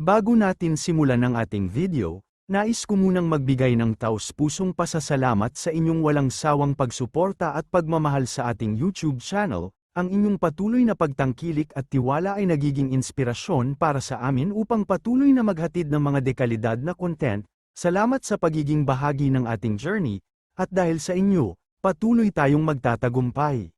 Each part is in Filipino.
Bago natin simulan ang ating video, nais ko munang magbigay ng taos-pusong pasasalamat sa inyong walang sawang pagsuporta at pagmamahal sa ating YouTube channel. Ang inyong patuloy na pagtangkilik at tiwala ay nagiging inspirasyon para sa amin upang patuloy na maghatid ng mga dekalidad na content. Salamat sa pagiging bahagi ng ating journey, at dahil sa inyo, patuloy tayong magtatagumpay.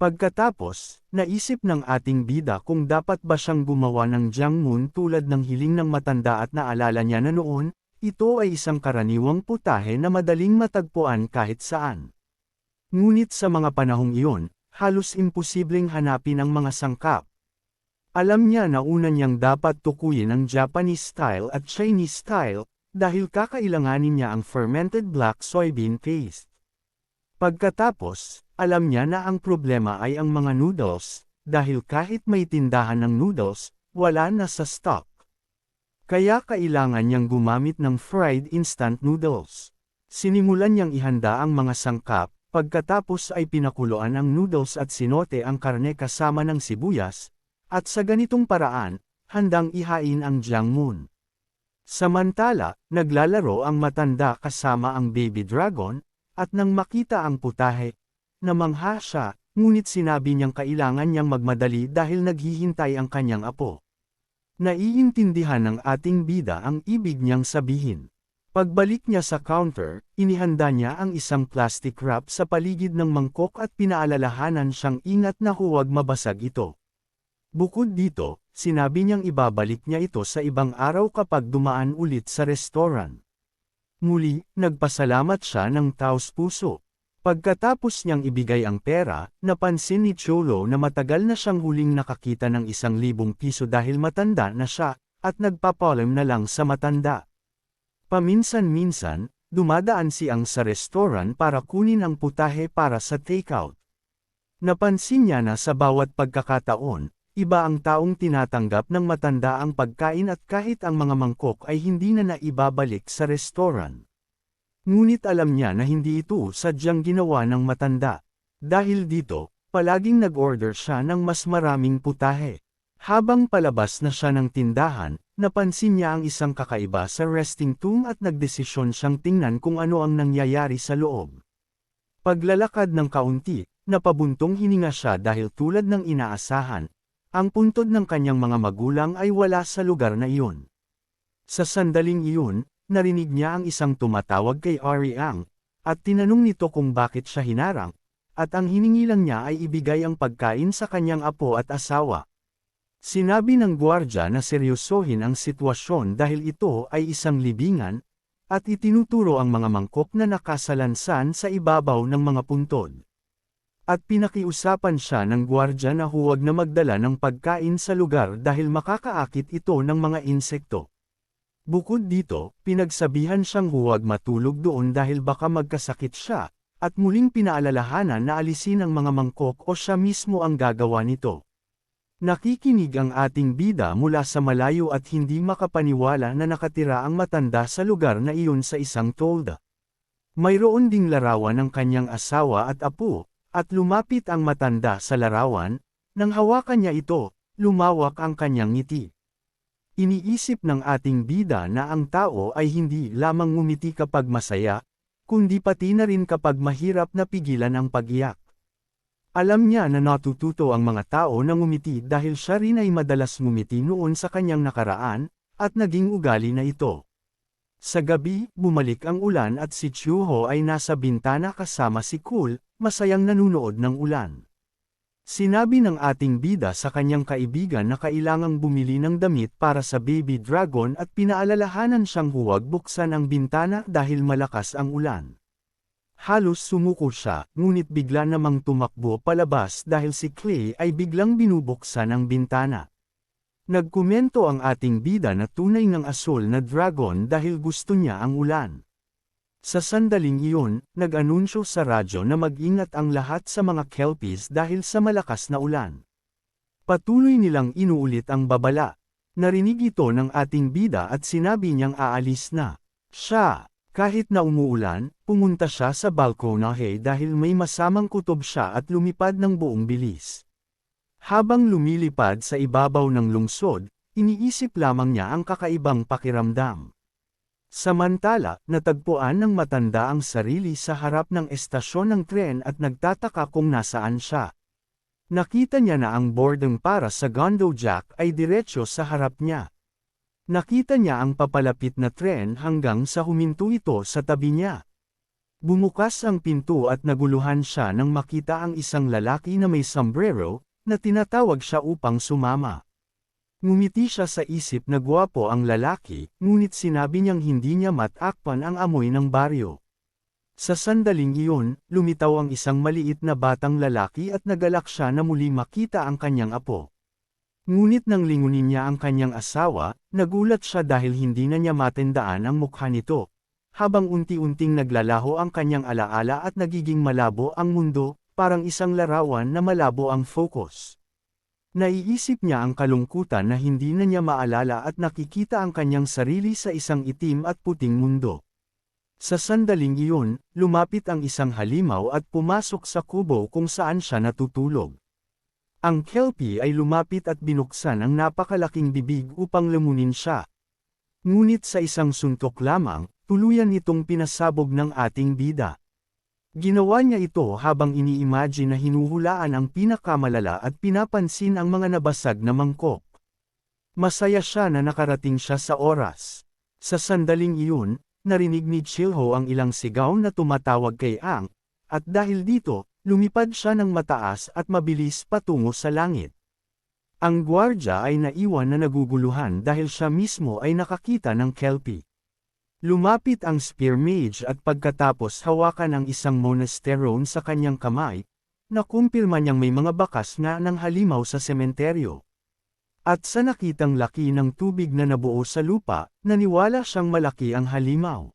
Pagkatapos, naisip ng ating bida kung dapat ba siyang gumawa ng Jangmun tulad ng hiling ng matanda at naalala niya na noon, ito ay isang karaniwang putahe na madaling matagpuan kahit saan. Ngunit sa mga panahong iyon, halos imposibleng hanapin ang mga sangkap. Alam niya na una niyang dapat tukuyin ang Japanese style at Chinese style, dahil kakailanganin niya ang fermented black soybean paste. Pagkatapos, alam niya na ang problema ay ang mga noodles, dahil kahit may tindahan ng noodles, wala na sa stock. Kaya kailangan niyang gumamit ng fried instant noodles. Sinimulan niyang ihanda ang mga sangkap. Pagkatapos ay pinakuluan ang noodles at sinote ang karne kasama ng sibuyas, at sa ganitong paraan, handang ihain ang Jangmun. Samantala, naglalaro ang matanda kasama ang baby dragon, at nang makita ang putahe, namangha siya, ngunit sinabi niyang kailangan niyang magmadali dahil naghihintay ang kanyang apo. Naiintindihan ng ating bida ang ibig niyang sabihin. Pagbalik niya sa counter, inihanda niya ang isang plastic wrap sa paligid ng mangkok at pinaalalahanan siyang ingat na huwag mabasag ito. Bukod dito, sinabi niyang ibabalik niya ito sa ibang araw kapag dumaan ulit sa restaurant. Muli, nagpasalamat siya ng taos-puso. Pagkatapos niyang ibigay ang pera, napansin ni Cholo na matagal na siyang huling nakakita ng 1,000 piso dahil matanda na siya, at nagpapalam na lang sa matanda. Paminsan-minsan, dumadaan siyang sa restaurant para kunin ang putahe para sa takeout. Napansin niya na sa bawat pagkakataon, iba ang taong tinatanggap ng matanda ang pagkain at kahit ang mga mangkok ay hindi na naibabalik sa restaurant. Ngunit alam niya na hindi ito sadyang ginawa ng matanda. Dahil dito, palaging nag-order siya ng mas maraming putahe. Habang palabas na siya ng tindahan, napansin niya ang isang kakaiba sa resting room at nagdesisyon siyang tingnan kung ano ang nangyayari sa loob. Paglalakad ng kaunti, napabuntong hininga siya dahil tulad ng inaasahan, ang puntod ng kanyang mga magulang ay wala sa lugar na iyon. Sa sandaling iyon, narinig niya ang isang tumatawag kay Ariang, at tinanong nito kung bakit siya hinarang, at ang hiningi lang niya ay ibigay ang pagkain sa kanyang apo at asawa. Sinabi ng gwardya na seryosohin ang sitwasyon dahil ito ay isang libingan, at itinuturo ang mga mangkok na nakasalansan sa ibabaw ng mga puntod. At pinakiusapan siya ng gwardya na huwag na magdala ng pagkain sa lugar dahil makakaakit ito ng mga insekto. Bukod dito, pinagsabihan siyang huwag matulog doon dahil baka magkasakit siya, at muling pinaalalahanan na alisin ang mga mangkok o siya mismo ang gagawa nito. Nakikinig ang ating bida mula sa malayo at hindi makapaniwala na nakatira ang matanda sa lugar na iyon sa isang tolda. Mayroon ding larawan ng kanyang asawa at apo, at lumapit ang matanda sa larawan, nang hawakan niya ito, lumawak ang kanyang ngiti. Iniisip ng ating bida na ang tao ay hindi lamang ngumiti kapag masaya, kundi pati na rin kapag mahirap na pigilan ang pag-iyak. Alam niya na natututo ang mga tao na ngumiti dahil siya rin ay madalas ngumiti noon sa kanyang nakaraan, at naging ugali na ito. Sa gabi, bumalik ang ulan at si Chuho ay nasa bintana kasama si Cool, masayang nanunood ng ulan. Sinabi ng ating bida sa kanyang kaibigan na kailangang bumili ng damit para sa baby dragon at pinaalalahanan siyang huwag buksan ang bintana dahil malakas ang ulan. Halos sumuko siya, ngunit bigla namang tumakbo palabas dahil si Clay ay biglang binubuksan ang bintana. Nagkomento ang ating bida na tunay ng asul na dragon dahil gusto niya ang ulan. Sa sandaling iyon, nag-anunsyo sa radyo na mag-ingat ang lahat sa mga kelpies dahil sa malakas na ulan. Patuloy nilang inuulit ang babala. Narinig ito ng ating bida at sinabi niyang aalis na siya. Kahit na umuulan, pumunta siya sa balkonahe dahil may masamang kutob siya at lumipad ng buong bilis. Habang lumilipad sa ibabaw ng lungsod, iniisip lamang niya ang kakaibang pakiramdam. Samantala, natagpuan ng matanda ang sarili sa harap ng estasyon ng tren at nagtataka kung nasaan siya. Nakita niya na ang boarding para sa Gondo Jack ay diretsyo sa harap niya. Nakita niya ang papalapit na tren hanggang sa huminto ito sa tabi niya. Bumukas ang pinto at naguluhan siya nang makita ang isang lalaki na may sombrero, na tinatawag siya upang sumama. Ngumiti siya sa isip na gwapo ang lalaki, ngunit sinabi niyang hindi niya matakpan ang amoy ng baryo. Sa sandaling iyon, lumitaw ang isang maliit na batang lalaki at nagalak siya na muli makita ang kanyang apo. Ngunit nang lingunin niya ang kanyang asawa, nagulat siya dahil hindi na niya matandaan ang mukha nito. Habang unti-unting naglalaho ang kanyang alaala at nagiging malabo ang mundo, parang isang larawan na malabo ang focus. Naiisip niya ang kalungkutan na hindi na niya maalala at nakikita ang kanyang sarili sa isang itim at puting mundo. Sa sandaling iyon, lumapit ang isang halimaw at pumasok sa kubo kung saan siya natutulog. Ang kelpie ay lumapit at binuksan ang napakalaking bibig upang lamunin siya. Ngunit sa isang suntok lamang, tuluyan itong pinasabog ng ating bida. Ginawa niya ito habang ini-imagine na hinuhulaan ang pinakamalala at pinapansin ang mga nabasag na mangkok. Masaya siya na nakarating siya sa oras. Sa sandaling iyon, narinig ni Chilho ang ilang sigaw na tumatawag kay Ang, at dahil dito, lumipad siya ng mataas at mabilis patungo sa langit. Ang gwardya ay naiwan na naguguluhan dahil siya mismo ay nakakita ng kelpie. Lumapit ang spear mage at pagkatapos hawakan ang isang monasteron sa kanyang kamay, nakumpirma niyang may mga bakas nga ng halimaw sa sementeryo. At sa nakitang laki ng tubig na nabuo sa lupa, naniwala siyang malaki ang halimaw.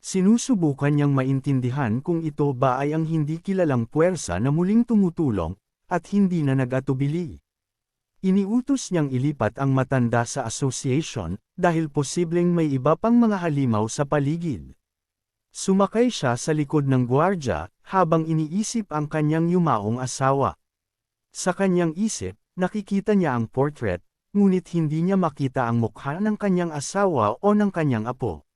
Sinusubukan niyang maintindihan kung ito ba ay ang hindi kilalang puwersa na muling tumutulong, at hindi na nag-atubili. Iniutos niyang ilipat ang matanda sa association, dahil posibleng may iba pang mga halimaw sa paligid. Sumakay siya sa likod ng gwardya, habang iniisip ang kanyang yumaong asawa. Sa kanyang isip, nakikita niya ang portrait, ngunit hindi niya makita ang mukha ng kanyang asawa o ng kanyang apo.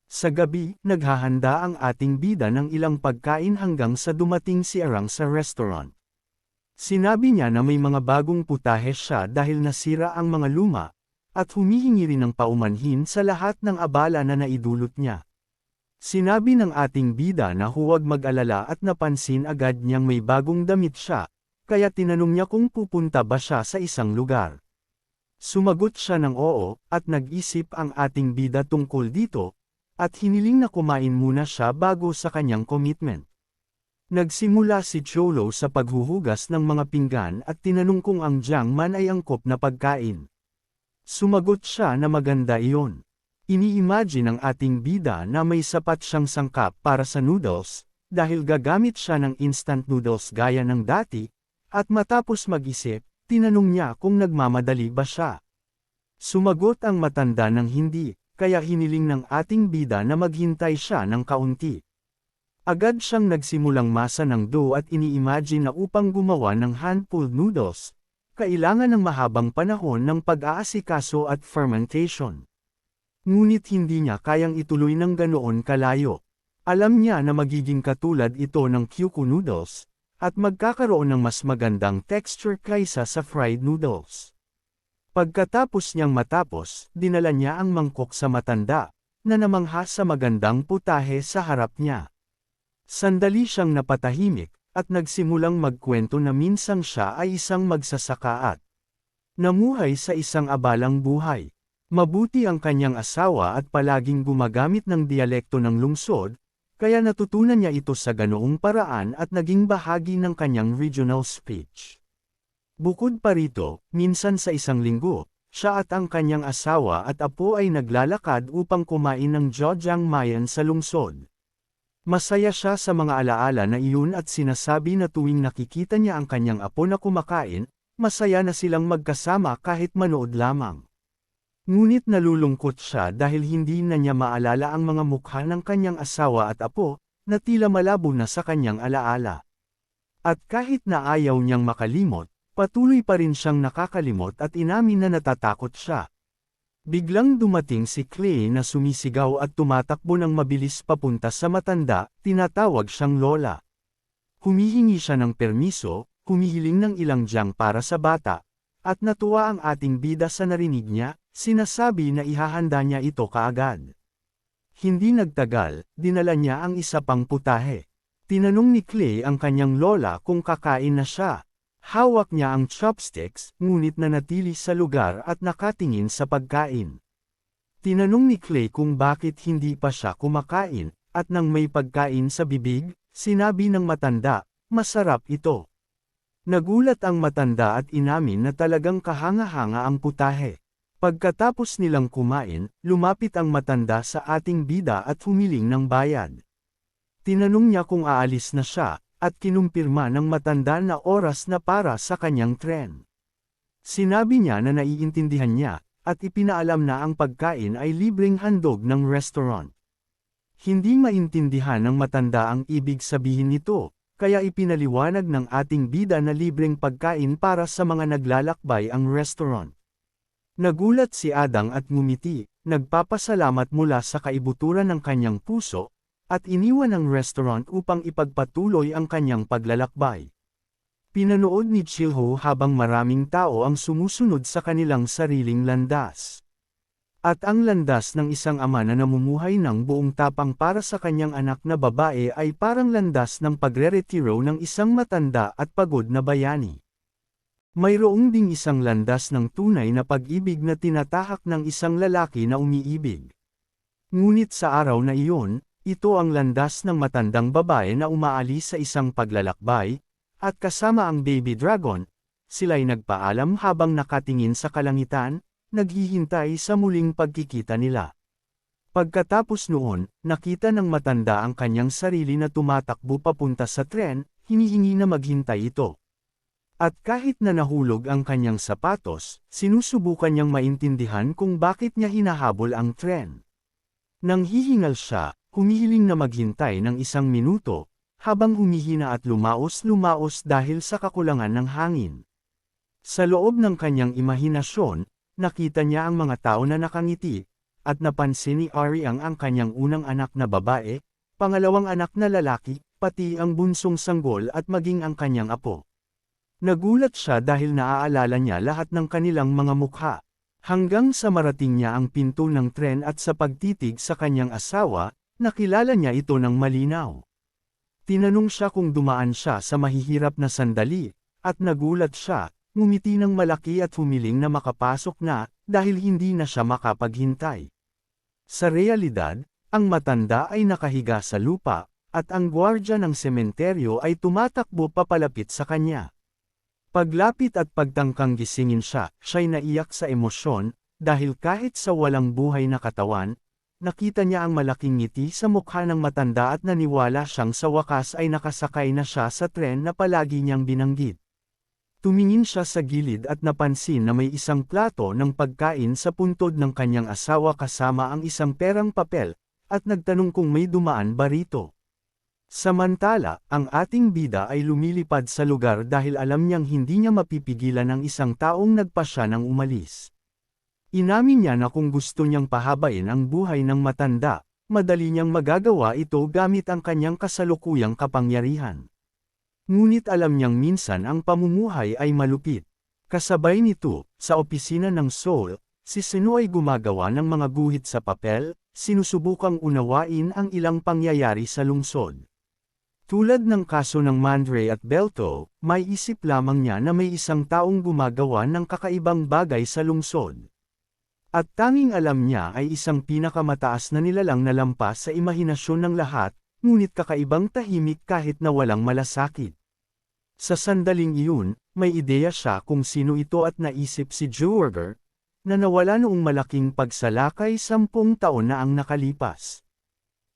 Sa gabi, naghahanda ang ating bida ng ilang pagkain hanggang sa dumating si Arang sa restaurant. Sinabi niya na may mga bagong putahe siya dahil nasira ang mga luma, at humihingi rin ng paumanhin sa lahat ng abala na naidulot niya. Sinabi ng ating bida na huwag mag-alala at napansin agad niyang may bagong damit siya, kaya tinanong niya kung pupunta ba siya sa isang lugar. Sumagot siya ng oo, at nag-isip ang ating bida tungkol dito, at hiniling na kumain muna siya bago sa kanyang commitment. Nagsimula si Cholo sa paghuhugas ng mga pinggan at tinanong kung ang Jiangman ay angkop na pagkain. Sumagot siya na maganda iyon. Ini-imagine ng ating bida na may sapat siyang sangkap para sa noodles, dahil gagamit siya ng instant noodles gaya ng dati, at matapos mag-isip, tinanong niya kung nagmamadali ba siya. Sumagot ang matanda ng hindi, kaya hiniling ng ating bida na maghintay siya ng kaunti. Agad siyang nagsimulang masa ng dough at ini-imagine na upang gumawa ng hand-pulled noodles, kailangan ng mahabang panahon ng pag-aasikaso at fermentation. Ngunit hindi niya kayang ituloy ng ganoon kalayo. Alam niya na magiging katulad ito ng Kyuku noodles, at magkakaroon ng mas magandang texture kaysa sa fried noodles. Pagkatapos niyang matapos, dinala niya ang mangkok sa matanda, na namangha sa magandang putahe sa harap niya. Sandali siyang napatahimik, at nagsimulang magkwento na minsang siya ay isang magsasaka at namuhay sa isang abalang buhay. Mabuti ang kanyang asawa at palaging gumagamit ng dialekto ng lungsod, kaya natutunan niya ito sa ganoong paraan at naging bahagi ng kanyang regional speech. Bukod pa rito, minsan sa isang linggo, siya at ang kanyang asawa at apo ay naglalakad upang kumain ng jjajangmyeon sa lungsod. Masaya siya sa mga alaala na iyon at sinasabi na tuwing nakikita niya ang kanyang apo na kumakain, masaya na silang magkasama kahit manood lamang. Ngunit nalulungkot siya dahil hindi na niya maalala ang mga mukha ng kanyang asawa at apo, na tila malabo na sa kanyang alaala. At kahit na ayaw niyang makalimot, patuloy pa rin siyang nakakalimot at inamin na natatakot siya. Biglang dumating si Clay na sumisigaw at tumatakbo ng mabilis papunta sa matanda, tinatawag siyang Lola. Humihingi siya ng permiso, humihiling ng ilang diyang para sa bata, at natuwa ang ating bida sa narinig niya, sinasabi na ihahanda niya ito kaagad. Hindi nagtagal, dinala niya ang isa pang putahe. Tinanong ni Clay ang kanyang lola kung kakain na siya. Hawak niya ang chopsticks, ngunit nanatili sa lugar at nakatingin sa pagkain. Tinanong ni Clay kung bakit hindi pa siya kumakain, at nang may pagkain sa bibig, sinabi ng matanda, masarap ito. Nagulat ang matanda at inamin na talagang kahanga-hanga ang putahe. Pagkatapos nilang kumain, lumapit ang matanda sa ating bida at humiling ng bayad. Tinanong niya kung aalis na siya, at kinumpirma ng matanda na oras na para sa kanyang tren. Sinabi niya na naiintindihan niya, at ipinaalam na ang pagkain ay libreng handog ng restaurant. Hindi maintindihan ng matanda ang ibig sabihin nito, kaya ipinaliwanag ng ating bida na libreng pagkain para sa mga naglalakbay ang restaurant. Nagulat si Adang at ngumiti, nagpapasalamat mula sa kaibuturan ng kanyang puso, at iniwan ang restaurant upang ipagpatuloy ang kanyang paglalakbay. Pinanood ni Chilho habang maraming tao ang sumusunod sa kanilang sariling landas. At ang landas ng isang ama na namumuhay ng buong tapang para sa kanyang anak na babae ay parang landas ng pagre-retiro ng isang matanda at pagod na bayani. Mayroong ding isang landas ng tunay na pag-ibig na tinatahak ng isang lalaki na umiibig. Ngunit sa araw na iyon, ito ang landas ng matandang babae na umaalis sa isang paglalakbay, at kasama ang baby dragon, sila'y nagpaalam habang nakatingin sa kalangitan, naghihintay sa muling pagkikita nila. Pagkatapos noon, nakita ng matanda ang kanyang sarili na tumatakbo papunta sa tren, hinihingi na maghintay ito. At kahit na nahulog ang kanyang sapatos, sinusubukan niyang maintindihan kung bakit niya hinahabol ang tren. Nang hihingal siya, humihiling na maghintay ng 1 minuto, habang humihina at lumaos-lumaos dahil sa kakulangan ng hangin. Sa loob ng kanyang imahinasyon, nakita niya ang mga tao na nakangiti, at napansin ni Ariang ang kanyang unang anak na babae, pangalawang anak na lalaki, pati ang bunsong sanggol at maging ang kanyang apo. Nagulat siya dahil naaalala niya lahat ng kanilang mga mukha. Hanggang sa marating niya ang pinto ng tren at sa pagtitig sa kanyang asawa, nakilala niya ito ng malinaw. Tinanong siya kung dumaan siya sa mahihirap na sandali, at nagulat siya, ngumiti ng malaki at humiling na makapasok na, dahil hindi na siya makapaghintay. Sa realidad, ang matanda ay nakahiga sa lupa, at ang gwardya ng sementeryo ay tumatakbo papalapit sa kanya. Paglapit at pagtangkang gisingin siya, siya'y naiyak sa emosyon, dahil kahit sa walang buhay na katawan, nakita niya ang malaking ngiti sa mukha ng matanda at naniwala siyang sa wakas ay nakasakay na siya sa tren na palagi niyang binanggit. Tumingin siya sa gilid at napansin na may isang plato ng pagkain sa puntod ng kanyang asawa kasama ang isang perang papel, at nagtanong kung may dumaan ba rito. Samantala, ang ating bida ay lumilipad sa lugar dahil alam niyang hindi niya mapipigilan ang isang taong nagpasya ng umalis. Inamin niya na kung gusto niyang pahabain ang buhay ng matanda, madali niyang magagawa ito gamit ang kanyang kasalukuyang kapangyarihan. Ngunit alam niyang minsan ang pamumuhay ay malupit. Kasabay nito, sa opisina ng Seoul, si Sino ay gumagawa ng mga guhit sa papel, sinusubukang unawain ang ilang pangyayari sa lungsod. Tulad ng kaso ng Mandre at Belto, may isip lamang niya na may isang taong gumagawa ng kakaibang bagay sa lungsod. At tanging alam niya ay isang pinakamataas na nilalang na lampas sa imahinasyon ng lahat, ngunit kakaibang tahimik kahit na walang malasakit. Sa sandaling iyon, may ideya siya kung sino ito at naisip si Georger, na nawala noong malaking pagsalakay 10 taon na ang nakalipas.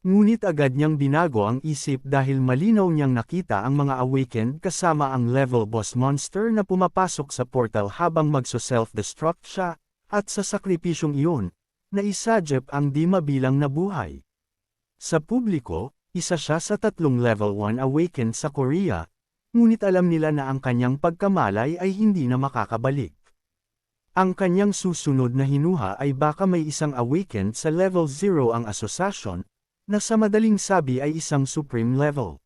Ngunit agad niyang binago ang isip dahil malinaw niyang nakita ang mga awakened kasama ang level boss monster na pumapasok sa portal habang magso-self-destruct siya, at sa sakripisyong iyon, naisadyep ang di mabilang na buhay. Sa publiko, isa siya sa 3 level 1 awakened sa Korea, ngunit alam nila na ang kanyang pagkamalay ay hindi na makakabalik. Ang kanyang susunod na hinuha ay baka may isang awakened sa level 0 ang asosasyon, na sa madaling sabi ay isang supreme level.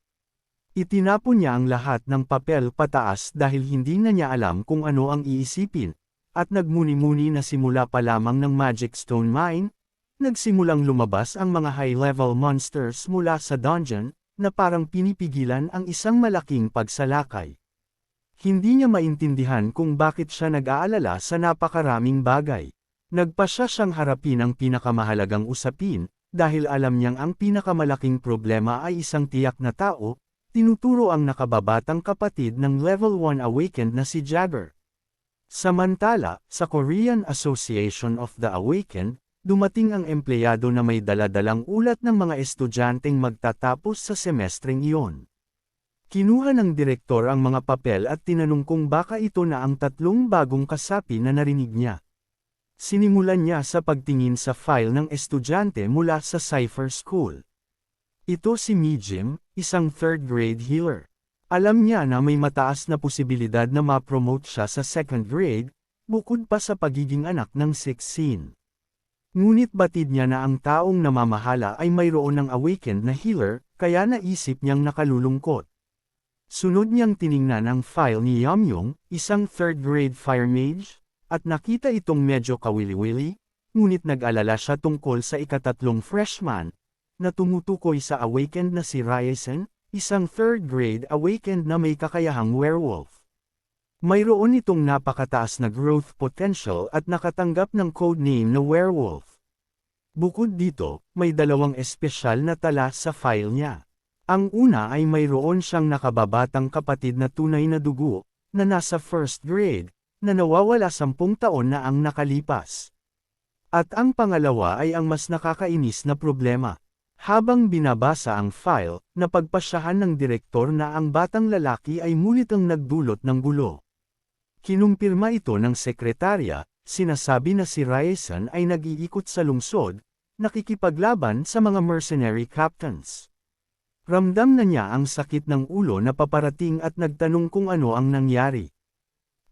Itinapon niya ang lahat ng papel pataas dahil hindi na niya alam kung ano ang iisipin, at nagmuni-muni na simula pa lamang ng Magic Stone Mine, nagsimulang lumabas ang mga high-level monsters mula sa dungeon, na parang pinipigilan ang isang malaking pagsalakay. Hindi niya maintindihan kung bakit siya nag-aalala sa napakaraming bagay. Nagpasya siyang harapin ang pinakamahalagang usapin, dahil alam niyang ang pinakamalaking problema ay isang tiyak na tao, tinuturo ang nakababatang kapatid ng level 1 awakened na si Jagger. Samantala, sa Korean Association of the Awakened, dumating ang empleyado na may daladalang ulat ng mga estudyanteng magtatapos sa semestreng iyon. Kinuha ng direktor ang mga papel at tinanong kung baka ito na ang 3 bagong kasapi na narinig niya. Sinimulan niya sa pagtingin sa file ng estudyante mula sa Cypher School. Ito si Mijim, isang 3rd grade healer. Alam niya na may mataas na posibilidad na ma-promote siya sa 2nd grade, bukod pa sa pagiging anak ng 16. Ngunit batid niya na ang taong namamahala ay mayroon ng awakened na healer, kaya naisip niyang nakalulungkot. Sunod niyang tiningnan ang file ni Yamyong, isang 3rd grade fire mage, at nakita itong medyo kawili-wili, ngunit nag-alala siya tungkol sa ika-3 freshman, na tumutukoy sa awakened na si Ryzen, isang 3rd grade awakened na may kakayahang werewolf. Mayroon itong napakataas na growth potential at nakatanggap ng codename na werewolf. Bukod dito, may 2 espesyal na tala sa file niya. Ang una ay mayroon siyang nakababatang kapatid na tunay na dugo, na nasa 1st grade, na nawawala 10 taon na ang nakalipas. At ang pangalawa ay ang mas nakakainis na problema. Habang binabasa ang file, napagpasyahan ng direktor na ang batang lalaki ay mulit ang nagdulot ng gulo. Kinumpirma ito ng sekretarya, sinasabi na si Ryzen ay nag-iikot sa lungsod, nakikipaglaban sa mga mercenary captains. Ramdam na niya ang sakit ng ulo na paparating at nagtanong kung ano ang nangyari.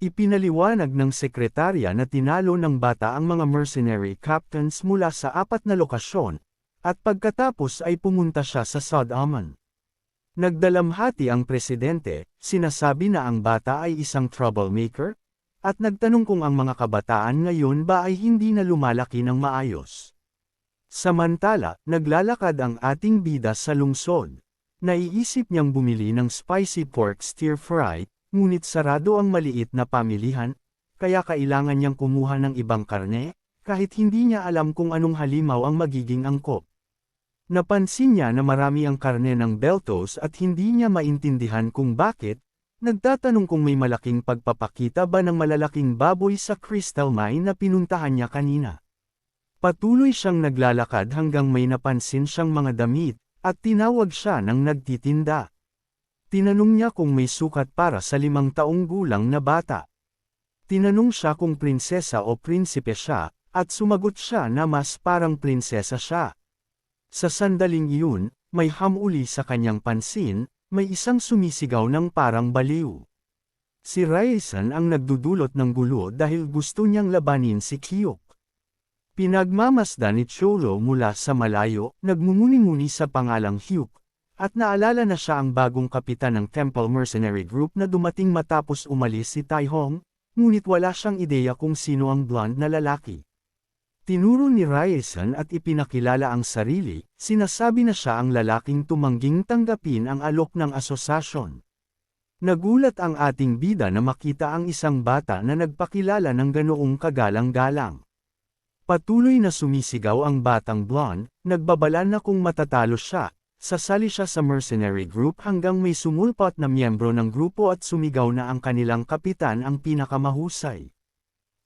Ipinaliwanag ng sekretarya na tinalo ng bata ang mga mercenary captains mula sa 4 na lokasyon, at pagkatapos ay pumunta siya sa Sodamon. Nagdalamhati ang presidente, sinasabi na ang bata ay isang troublemaker, at nagtanong kung ang mga kabataan ngayon ba ay hindi na lumalaki ng maayos. Samantala, naglalakad ang ating bida sa lungsod. Naiisip niyang bumili ng spicy pork stir fry, ngunit sarado ang maliit na pamilihan, kaya kailangan niyang kumuha ng ibang karne, kahit hindi niya alam kung anong halimaw ang magiging angkop. Napansin niya na marami ang karne ng Beltos at hindi niya maintindihan kung bakit, nagtatanong kung may malaking pagpapakita ba ng malalaking baboy sa crystal mine na pinuntahan niya kanina. Patuloy siyang naglalakad hanggang may napansin siyang mga damit, at tinawag siya ng nagtitinda. Tinanong niya kung may sukat para sa 5 taong gulang na bata. Tinanong siya kung prinsesa o prinsipe siya, at sumagot siya na mas parang prinsesa siya. Sa sandaling iyon, may hamuli sa kanyang pansin, may isang sumisigaw ng parang baliw. Si Ryzen ang nagdudulot ng gulo dahil gusto niyang labanin si Kyuk. Pinagmamasdan ni Cholo mula sa malayo, nagmumuni-muni sa pangalang Hyuk, at naalala na siya ang bagong kapitan ng Temple Mercenary Group na dumating matapos umalis si Taihong, ngunit wala siyang ideya kung sino ang blonde na lalaki. Tinuro ni Ryzen at ipinakilala ang sarili, sinasabi na siya ang lalaking tumangging tanggapin ang alok ng asosasyon. Nagulat ang ating bida na makita ang isang bata na nagpakilala ng ganoong kagalang-galang. Patuloy na sumisigaw ang batang blonde, nagbabala na kung matatalo siya, sasali siya sa mercenary group hanggang may sumulpot na miyembro ng grupo at sumigaw na ang kanilang kapitan ang pinakamahusay.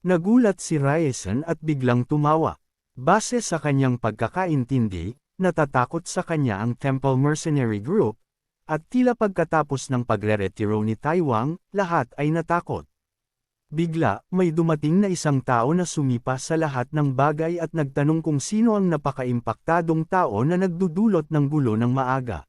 Nagulat si Ryzen at biglang tumawa. Base sa kanyang pagkakaintindi, natatakot sa kanya ang Temple Mercenary Group, at tila pagkatapos ng pagre-retiro ni Taiwang, lahat ay natakot. Bigla, may dumating na isang tao na sumipa sa lahat ng bagay at nagtanong kung sino ang napakaimpaktadong tao na nagdudulot ng gulo ng maaga.